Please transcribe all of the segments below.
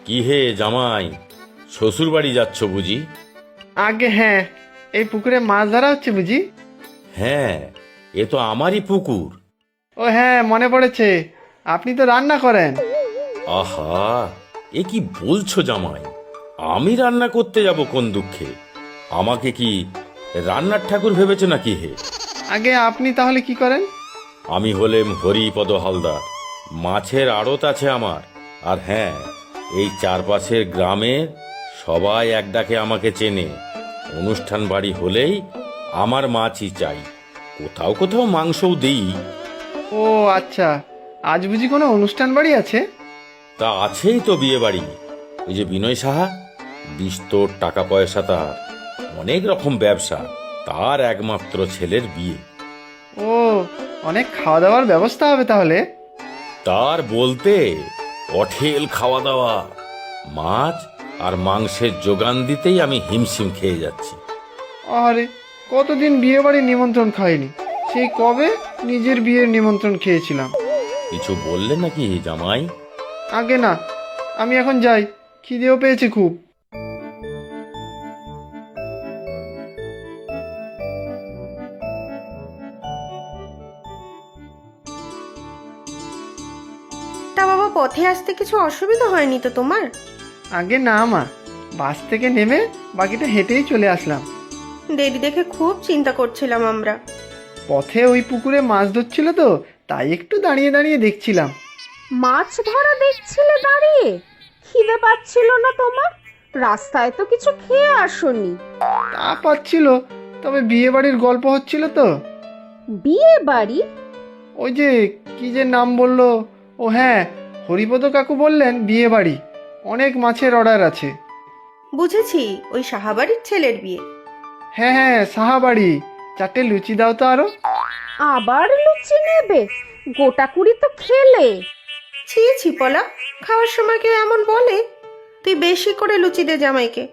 কি হে জামাই, শ্বশুর বাড়ি যাচ্ছ বুঝি? আগে হ্যাঁ, এই পুকুরে মাছ ধরা হচ্ছে বুঝি? হ্যাঁ, এ তো আমারই পুকুর। ও হ্যাঁ, মনে পড়েছে, আপনি তো রান্না করেন। আহা, এ কি বলছো জামাই? আমি রান্না করতে যাব কোন দুঃখে? আমাকে কি রান্নার ঠাকুর ভেবেছো নাকি হে? আগে আপনি তাহলে কি করেন? আমি হলেম হরিপদ হালদার। মাছের আড়ত আছে আমার। আর হ্যাঁ, এই চারপাশের গ্রামে সবাই এক ডাকে আমাকে চেনে। অনুষ্ঠান বাড়ি হলেই আমার মাছই চাই। কোথাও কোথাও মাংসও দিই। ও আচ্ছা, আজ বুঝি কোনো অনুষ্ঠান বাড়ি আছে? তা আছেই তো বিয়ে বাড়ি। ওই যে বিনয় সাহা, বিস্তর টাকা পয়সা তার, অনেক রকম ব্যবসা, তার একমাত্র ছেলের বিয়ে। ও, অনেক খাওয়া দাওয়ার ব্যবস্থা হবে তাহলে। তার বলতে অঠেল খাওয়া দাওয়া, মাছ আর মাংসের যোগান দিতেই আমি হিমশিম খেয়ে যাচ্ছি। আরে, কতদিন বিয়ে বাড়ির নিমন্ত্রণ খাইনি, সেই কবে নিজের বিয়ের নিমন্ত্রণ খেয়েছিলাম। কিছু বললে নাকি জামাই? আগে না, আমি এখন যাই, খিদেও পেয়েছে খুব। তা বাবা, পথে আসতে কিছু অসুবিধা হয়নি তো তোমার? আগে না মা, বাস থেকে নেমে বাকিটা হেঁটেই চলে আসলাম। দেরি দেখে খুব চিন্তা করছিলাম আমরা। পথে ওই পুকুরে মাছ ধরছিল তো, তাই একটু দাঁড়িয়ে দাঁড়িয়ে দেখছিলাম। মাছ ধরা দেখছিলে দাঁড়িয়ে? খিদে পাচ্ছিল না তোমার? রাস্তায় তো কিছু খেয়ে আসোনি। তা পাচ্ছিল, তবে বিয়ে বাড়ির গল্প হচ্ছিল তো। বিয়ে বাড়ি? ওই যে কি যে নাম বললো, ও হ্যাঁ, হরিপদ কাকু বললেন বিয়ে বাড়ি, অনেক মাছের অর্ডার আছে। বুঝেছি, ওই সাহাবাড়ির ছেলের বিয়ে। হ্যাঁ হ্যাঁ, সাহাবাড়ি। 4টে লুচি দাও তো আরো। আবার লুচি নেবে? গোটা কুড়ি তো খেলে। ছি ছি পলা, খাওয়ার সময় কেউ এমন বলে? তুই বেশি করে লুচি দে জামাইকে।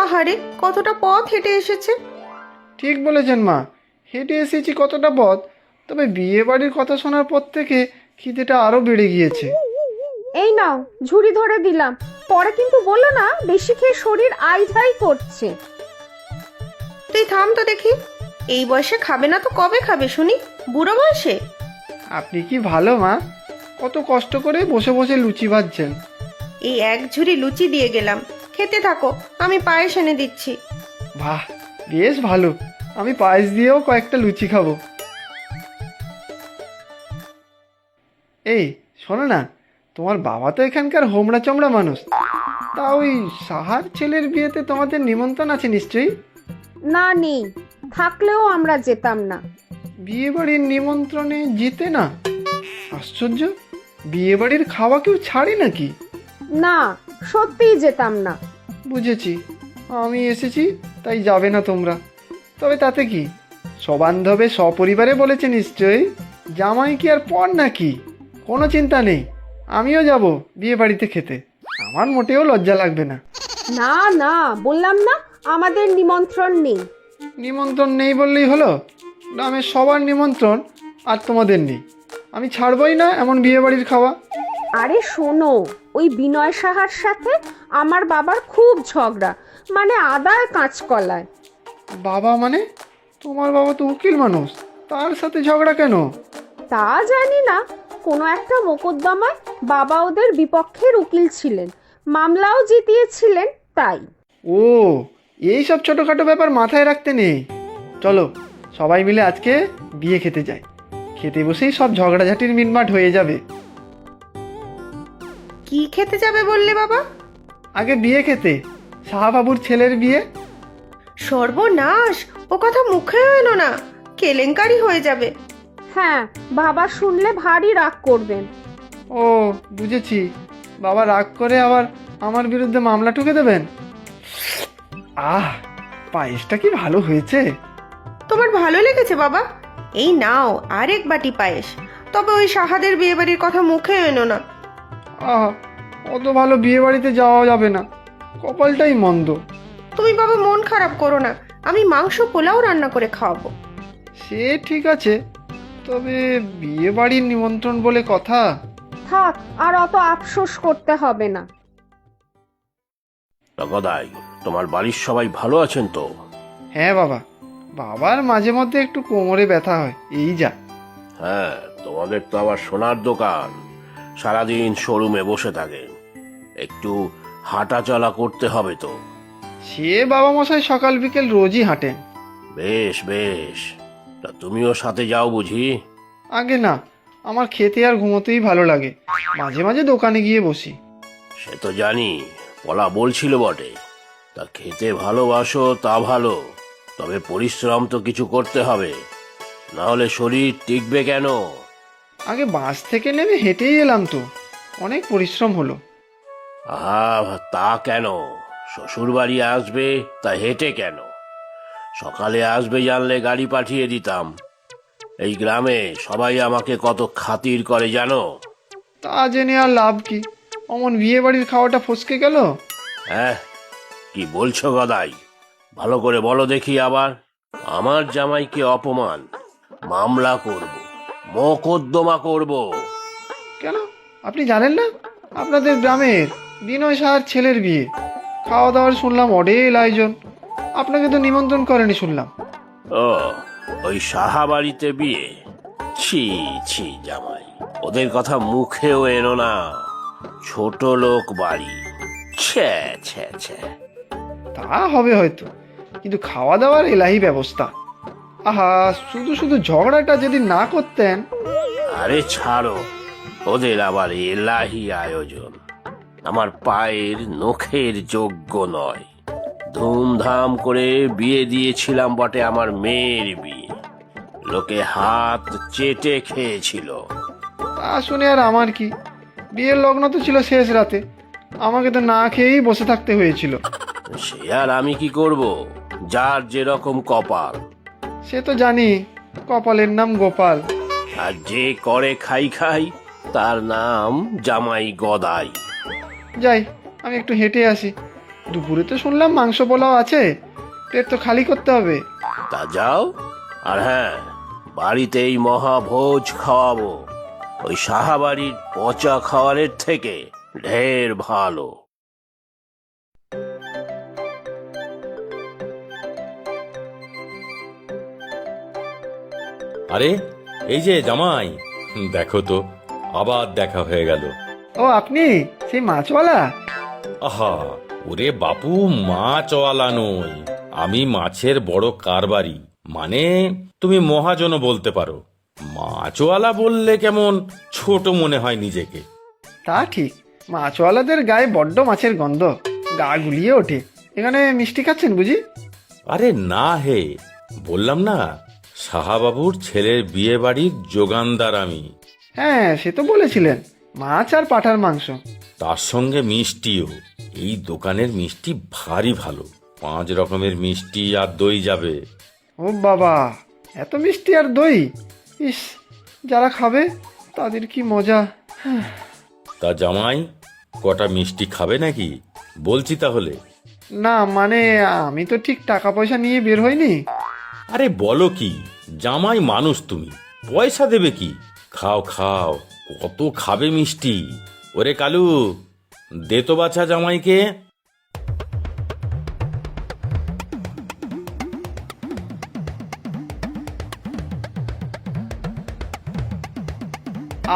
আহারে, কতটা পথ হেঁটে এসেছে। ঠিক বলেছেন মা, হেঁটে এসেছি কতটা পথ, তবে বিয়ে বাড়ির কথা শোনার পর থেকে খিদেটা আরো বেড়ে গিয়েছে। এই নাও, ঝুড়ি ধরে দিলাম। পরে কিন্তু বলো না বেশি খেয়ে শরীর আইঝাই করছে। তুই থাম তো দেখি, এই বয়সে খাবে না তো কবে খাবে শুনি? বুড়ো বয়সে? আপনি কি ভালো মা, কত কষ্ট করে বসে বসে লুচি ভাজছেন। এই এক ঝুড়ি লুচি দিয়ে গেলাম, খেতে থাকো, আমি পায়েস এনে দিচ্ছি। বাহ, বেশ ভালো, আমি পায়েস দিয়েও কয়েকটা লুচি খাবো। এই শোনো না, তোমার বাবা তো এখানকার হোমড়া চমড়া মানুষ, তা ওই সাহার ছেলের বিয়েতে তোমাদের নিমন্ত্রণ আছে নিশ্চয়ই? না, নেই। থাকলেও আমরা যেতাম না। বিয়ে বাড়ির নিমন্ত্রণে যেতে না? আশ্চর্য, বিয়ে বাড়ির খাওয়া কেউ ছাড়ে নাকি? না, সত্যিই যেতাম না। বুঝেছি, আমি এসেছি তাই যাবে না তোমরা। তবে তাতে কি, সবান্ধবে সপরিবারে বলেছে নিশ্চয়ই, জামাই কি আর পর নাকি? কোনো চিন্তা নেই, আমিও যাব বিয়ে বাড়িতে খেতে, আমার মোটেও লজ্জা লাগবে না। না না, বললাম না আমাদের নিমন্ত্রণ নেই। নিমন্ত্রণ নেই বললেই হলো? গ্রামের সবার নিমন্ত্রণ আর তোমাদের নেই, আমি ছাড়বই না এমন বিয়ে বাড়ির খাওয়া। আরে শোনো, ওই বিনয় সাহার সাথে আমার বাবার খুব ঝগড়া, মানে আদায় কাঁচকলায়। বাবা মানে? তোমার বাবা তো উকিল মানুষ, তার সাথে ঝগড়া কেন? তা জানি না, কোনো একটা মোকদ্দমায় বাবা ওদের বিপক্ষের উকিল ছিলেন, মামলাও জিতিয়েছিলেন, তাই। ও, এই সব ছোটোখাটো ব্যাপার মাথায় রাখতে নেই। চলো সবাই মিলে আজকে বিয়ে খেতে যাই, খেতে বসেই সব ঝগড়াঝাটির মিটমাট হয়ে যাবে। কি খেতে যাবে বললে বাবা? আগে বিয়ে খেতে, সাহাবাবুর ছেলের বিয়ে। সর্বনাশ, ও কথা মুখে এলো না, কেলেঙ্কারি হয়ে যাবে। হ্যাঁ, বাবা শুনলে ভারী রাগ করবেন। ও বুঝেছি, বাবা রাগ করে আবার আমার বিরুদ্ধে মামলা ঠুকে দেবেন। আহ, পায়েসটা কি ভালো হয়েছে। তোমার ভালো লেগেছে বাবা? এই নাও আরেক বাটি পায়েস। তবে ওই সাহাদের বিয়ে বাড়ির কথা মুখে এনো না। আহ, অত ভালো বিয়ে বাড়িতে যাওয়া যাবে না, কপালটাই মন্দ। তুমি বাবা মন খারাপ করো না, আমি মাংস পোলাও রান্না করে খাওয়াবো। সে ঠিক আছে, তবে বিয়ে বাড়ির নিমন্ত্রণ বলে কথা। থাক, আর অত আফসোস করতে হবে না। গদাই, তোমার বাড়ির সবাই ভালো আছেন তো? হ্যাঁ বাবা, বাবার মাঝে মধ্যে একটু কোমরে ব্যথা হয়, এই যা। হ্যাঁ, তোমাদের তো আবার সোনার দোকান, সারাদিন শোরুমে বসে থাকে, একটু হাঁটা চলা করতে হবে তো। সে বাবা মশাই সকাল বিকেল রোজই হাঁটেন। বেশ বেশ, তা তুমিও সাথে যাও বুঝি? আগে না, আমার খেতে আর ঘুমোতেই ভালো লাগে, মাঝে মাঝে দোকানে গিয়ে বসি। সে তো জানি, পলা বলছিল বটে। তা খেতে ভালোবাসো তা ভালো, তবে পরিশ্রম তো কিছু করতে হবে, না হলে শরীর টিকবে কেন? আগে বাস থেকে নেমে হেঁটেই এলাম তো, অনেক পরিশ্রম হলো। আহা, তা কেন? শ্বশুর বাড়ি আসবে তা হেঁটে কেন? সকালে আসবে জানলে গাড়ি পাঠিয়ে দিতাম। এই গ্রামে সবাই আমাকে কত খাতির করে জানো? তা জেনে আর লাভ কি, অমন বিয়ে বাড়ির খাওয়াটা ফসকে গেল। হ্যাঁ, কি বলছো গদাই? ভালো করে বলো দেখি আবার। আমার জামাইকে অপমান, মামলা করব, মোকদ্দমা করব। কেন, আপনি জানেন না? আপনাদের গ্রামের বিনয় সাহার ছেলের বিয়ে, খাওয়া দাওয়ার শুনলাম অডেল আয়োজন। আপনাকে তো নিমন্ত্রণ করেনি শুনলাম। ও, ওই সাহা বাড়িতে বিয়ে? ছি ছি জামাই, ওদের কথা মুখেও এনো না, ছোট লোক বাড়ি। ছ্যা ছ্যা ছ্যা। তা হবে হয়তো, কিন্তু খাওয়া দাওয়ার এলাহি ব্যবস্থা। আহা, শুধু শুধু ঝগড়াটা যদি না করতেন। আরে ছাড়ো, ওদের আবার এলাহি আয়োজন আমার পায়ের নখের যোগ্য নয়। ধুমধাম করে বিয়ে দিয়েছিলাম বটে, আমার মেয়ের বিয়ে, লোকে হাত চেটে খেয়েছিল। তা শুনে আর আমার কি, বিয়ের লগ্ন তো ছিল শেষ রাতে, আমাকে তো না খেয়েই বসে থাকতে হয়েছিল। সে আর আমি কি করব, যার যেরকম কপাল। সে তো জানি, কপালের নাম গোপাল। আর যে করে খাই খাই, তার নাম জামাই গদাই। যাই, আমি একটু হেঁটে আসি। দুপুরে তো শুনলাম মাংস পোলাও আছে, পেট তো খালি করতে হবে। তা যাও, আর হ্যাঁ, বাড়িতেই মহাভোজ খাওয়াবো, ওই সাহাবাড়ির পচা খাওয়ারের থেকে ঢের ভালো। আরে এই যে জামাই, দেখো তো, আবার দেখা হয়ে গেল। ও আপনি সেই মাছওয়ালা? আহা, ওরে বাপু, মাছওয়ালা নই, আমি মাছের বড় কারবারি, মানে তুমি মহাজনও বলতে পারো। মাছওয়ালা বললে কেমন ছোট মনে হয় নিজেকে। তা ঠিক, মাছওয়ালাদের গায়ে বড্ড মাছের গন্ধ, গা গুলিয়ে ওঠে। এখানে মিষ্টি খাচ্ছেন বুঝি? আরে না হে, বললাম না, সাহাবাবুর ছেলের বিয়ে বাড়ির যোগানদার আমি। হ্যাঁ, সে তো বলেছিলেন, মাছ আর পাঁঠার মাংস। তার সঙ্গে মিষ্টিও। এই দোকানের মিষ্টি ভারী ভালো, 5 রকমের মিষ্টি আর দই যাবে। ও বাবা, এত মিষ্টি আর দই! ইস, যারা খাবে তাদের কি মজা। তা জামাই, কটা মিষ্টি খাবে নাকি? বলছি তাহলে। না মানে, আমি তো ঠিক টাকা পয়সা নিয়ে বের হইনি। আরে বলো কি, জামাই মানুষ তুমি, পয়সা দেবে কি? খাও খাও, কত খাবে মিষ্টি। ওরে কালু, দে তো বাছা জামাইকে।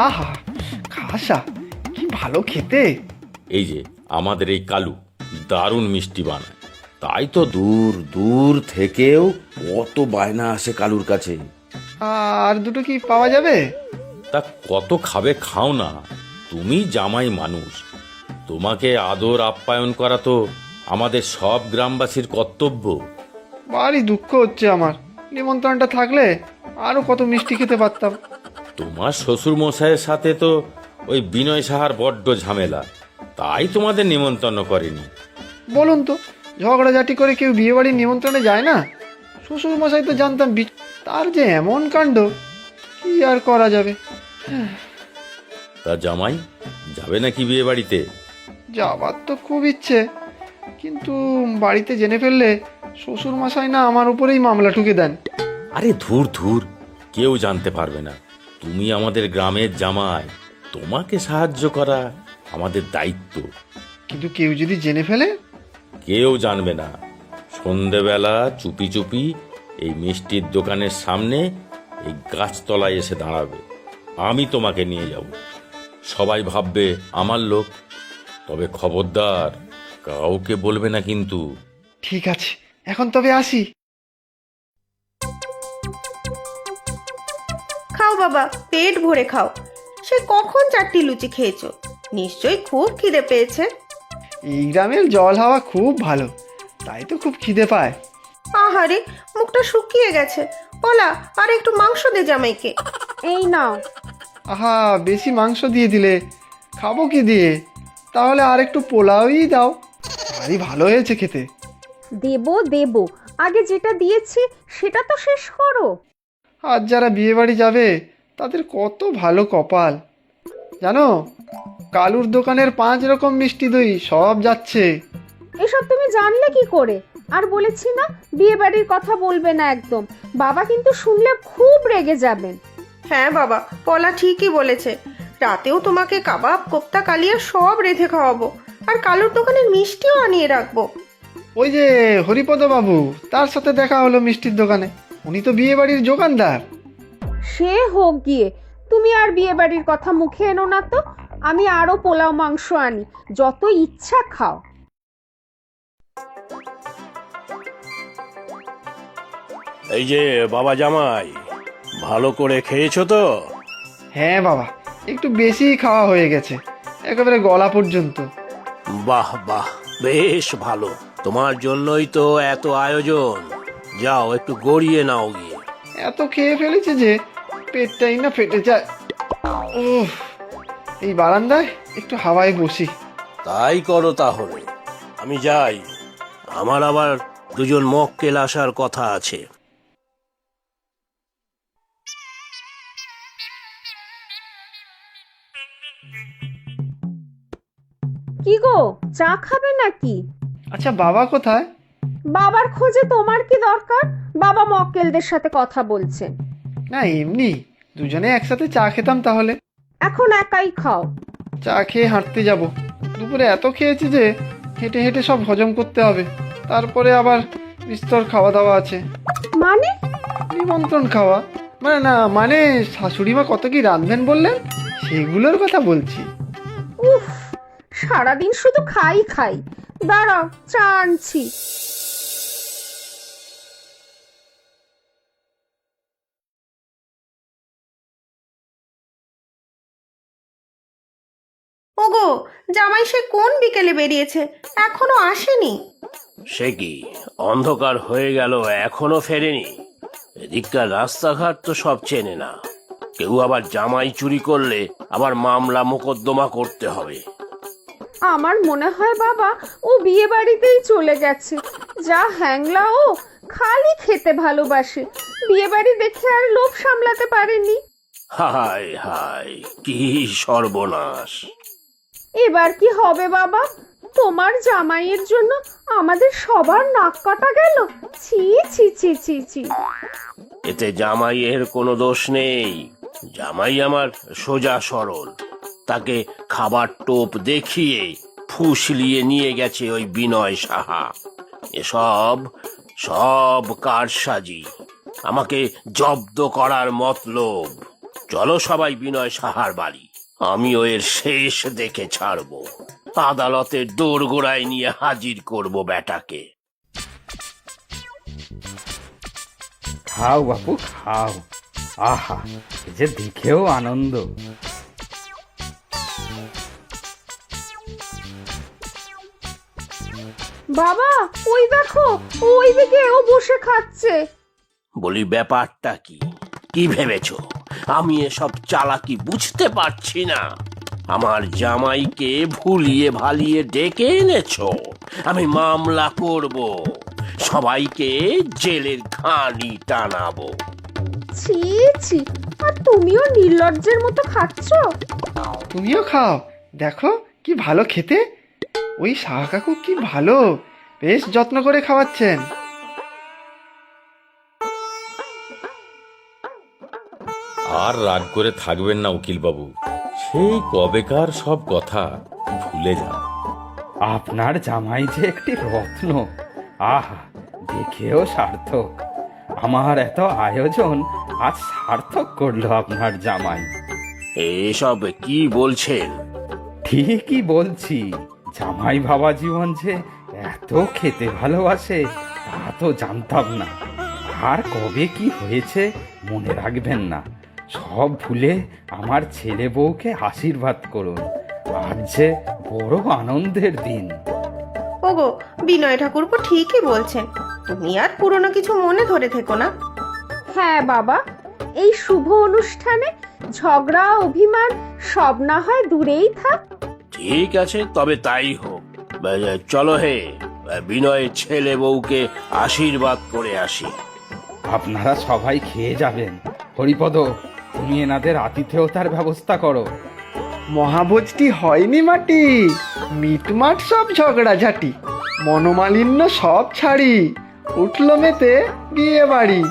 আহা, খাসা, কি ভালো খেতে! এই যে আমাদের এই কালু দারুণ মিষ্টি বানায়, তাই তো দূর দূর থেকেও কত বায়না আসে কালুর কাছে। আর দুটো কি পাওয়া যাবে? তা কত খাবে খাও না, তুমি জামাই মানুষ, তোমাকে আদর আপ্যায়ন করা তো আমাদের সব গ্রামবাসীর কর্তব্য। ভারী দুঃখ হচ্ছে আমার, নিমন্ত্রণটা থাকলে আরো কত মিষ্টি খেতে পারতাম। তোমার শ্বশুর মশাইয়ের সাথে তো ওই বিনয় সাহার বড্ড ঝামেলা, তাই তোমাদের নিমন্ত্রণ করেনি। বলুন তো, ঝগড়াঝাটি করে কেউ বিয়ে বাড়ির নিমন্ত্রণে যায় না? শ্বশুর মশাই তো জানতাম, তার যে এমন কাণ্ড, কি আর করা যাবে। তা জামাই যাবে নাকি বিয়ে বাড়িতে? যাবার তো খুব ইচ্ছে, কিন্তু বাড়িতে জেনে ফেললে শ্বশুর মশাই না আমার উপরেই মামলা ঠুকে দেন। আরে ধুর ধুর, কেউ জানতে পারবে না, তুমি আমাদের গ্রামের জামাই, তোমাকে সাহায্য করা আমাদের দায়িত্ব। কিন্তু কেউ যদি জেনে ফেলে? কেউ জানবে না। সন্ধেবেলা চুপি চুপি এই মিষ্টির দোকানের সামনে এই গাছতলায় এসে দাঁড়াবে। আমি তোমাকে নিয়ে যাব। সবাই ভাববে আমার লোক। তবে খবরদার, কাউকে বলবে না কিন্তু। ঠিক আছে, এখন তবে আসি। খাও বাবা, পেট ভরে খাও। সে কখন 4টি লুচি খেয়েছো, নিশ্চয়ই খুব খিদে পেয়েছে। এই গ্রামের জল হাওয়া খুব ভালো, তাই তো খুব খিদে পায়। আহারে, মুখটা শুকিয়ে গেছে। পলা, আর একটু মাংস দে জামাইকে। এই নাও। আহা, বেশি মাংস দিয়ে দিলে, খাবো কি দিয়ে? তাহলে আর একটু পোলাওই দাও, ভারী ভালো হয়েছে খেতে। দেবো দেবো, আগে যেটা দিয়েছি সেটা তো শেষ করো। আজ যারা বিয়ে বাড়ি যাবে তাদের কত ভালো কপাল জানো। কালুর দোকানের 5 রকম মিষ্টি দই সব যাচ্ছে। এসব তুমি জানলে কি করে? আর বলেছি না, বিয়ে বাড়ির কথা বলবে না একদম। বাবা কিন্তু শুনলে খুব রেগে যাবেন। হ্যাঁ বাবা, পলা ঠিকই বলেছে। রাতেও তোমাকে কাবাব, কোপ্তা, কালিয়া সব রেঁধে খাওয়াবো, আর কালুর দোকানের মিষ্টিও আনিয়ে রাখবো। ওই যে হরিপদ বাবু, তার সাথে দেখা হলো মিষ্টির দোকানে। উনি তো বিয়ে বাড়ির দোকানদার। সে হোক গিয়ে, তুমি আর বিয়ে বাড়ির কথা মুখে এনো না তো। আমি আরো পোলাও মাংস আনি, যত ইচ্ছা খাও। এই যে বাবা জামাই, ভালো করে খেয়েছো তো? হ্যাঁ বাবা, একটু বেশি খাওয়া হয়ে গেছে, একেবারে গলা পর্যন্ত। বাহ বাহ, বেশ ভালো। তোমার জন্যই তো এত আয়োজন। যাও একটু গড়িয়ে নাও গিয়ে। এত খেয়ে ফেলেছে যে পেটটাই না ফেটে যায়। উফ, এই বারান্দায় একটু হাওয়ায় বসি। তাই করো তাহলে। আমি যাই, আমার আবার 2জন মক্কেল আসার কথা আছে। কি গো, চা খাবে নাকি? আচ্ছা, বাবা কোথায়? বাবার খোঁজে তোমার কি দরকার? বাবা মক্কেলদের সাথে কথা বলছেন। না, এমনি দুজনে একসাথে চা খেতাম তাহলে। এখন একাই খাও। চা খেয়ে হাঁটতে যাব। দুপুরে এত খেয়েছি যে হেঁটে হেঁটে সব হজম করতে হবে। তারপরে আবার বিস্তর খাওয়া দাওয়া আছে। মানে? নিমন্ত্রণ খাওয়া মানে না, মানে শাশুড়ি মা কত কি রাঁধবেন বললেন, সেগুলোর কথা বলছি। উফ, সারাদিন শুধু খাই খাই। দাঁড়াও, চা আনছি। ওগো, জামাই সে কোন বিকেলে বেরিয়েছে, এখনো আসেনি? সে কি, অন্ধকার হয়ে গেল এখনো ফেরেনি? এদিককার রাস্তাঘাট তো সব চেনে না। কেউ আবার জামাই চুরি করলে আবার মামলা মোকদ্দমা করতে হবে। আমার মনে হয় বাবা ও বিয়ে বাড়িতেই চলে গেছে। যা হ্যাংলা ও, খালি খেতে ভালোবাসে। বিয়ে বাড়ি দেখে আর লোভ সামলাতে পারেনি। হায় হায়, কি সর্বনাশ! এবার কি হবে বাবা? তোমার জামাইয়ের জন্য আমাদের সবার নাক কাটা গেল। ছি ছি ছি ছি ছি। এতে জামাইয়ের কোনো দোষ নেই। জামাই আমার সোজা সরল। তাকে খাবার টোপ দেখিয়ে ফুসলিয়ে নিয়ে গেছে ওই বিনয় সাহা। এসব সব কারসাজি, আমাকে জব্দ করার মতলব। চলো সবাই বিনয় সাহার বাড়ি, আমিও এর শেষ দেখে ছাড়বো। আদালতের দোরগোড়ায় নিয়ে হাজির করব বেটাকে। খাও বাপু খাও। আহা, এ যে দেখেও আনন্দ। বাবা, ওই দেখো, ওইদিকে ও বসে খাচ্ছে। বলি, ব্যাপারটা কি? কি ভেবেছো আমি এসব চালাকি বুঝতে পারছি না? আমার জামাইকে ভুলিয়ে ভালিয়ে ডেকে এনেছো। আমি মামলা করব, সবাইকে জেলের ঘানি টানাবো। ছি ছি, আর তুমিও নির্লজ্জের মতো খাচ্ছ। তুমিও খাও, দেখো কি ভালো খেতে। ওই শাহ কাকু কি ভালো, বেশ যত্ন করে খাওয়াচ্ছেন। আর রাগ করে থাকবেন না উকিল বাবু, সেই কবেকার সব কথা ভুলে যান। আপনার জামাই যে একটি রত্ন। আহা, দেখেও সার্থক। আমার এত আয়োজন আজ সার্থক করলো আপনার জামাই। এসব কি বলছেন? ঠিকই বলছি, জামাই বাবা জীবন যে এত খেতে ভালোবাসে তা তো জানতাম না। আর কবে কি হয়েছে মনে রাখবেন না। সব ভুলে আমার ছেলে বউকে আশীর্বাদ করুন। আজ যে বড় আনন্দের দিন। ওগো, বিনয় ঠাকুরপো ঠিকই বলছেন। তুমি আর পুরনো কিছু মনে ধরে থেকো না। হ্যাঁ বাবা, এই শুভ অনুষ্ঠানে ঝগড়া অভিমান সব না হয় দূরেই থাক। ঠিক আছে, তবে তাই হোক। চলো হে, বিনয়ের ছেলে বউকে আশীর্বাদ করে আসি। আপনারা সবাই খেয়ে যাবেন। হরিপদ, তুমি এনাদের আতিথেয়তার ব্যবস্থা করো। মহাভোজটি হয়নি মাটি, মিটমাট সব ঝগড়াঝাটি, মনোমালিন্য সব ছাড়ি, উঠল মেতে বিয়ে বাড়ি।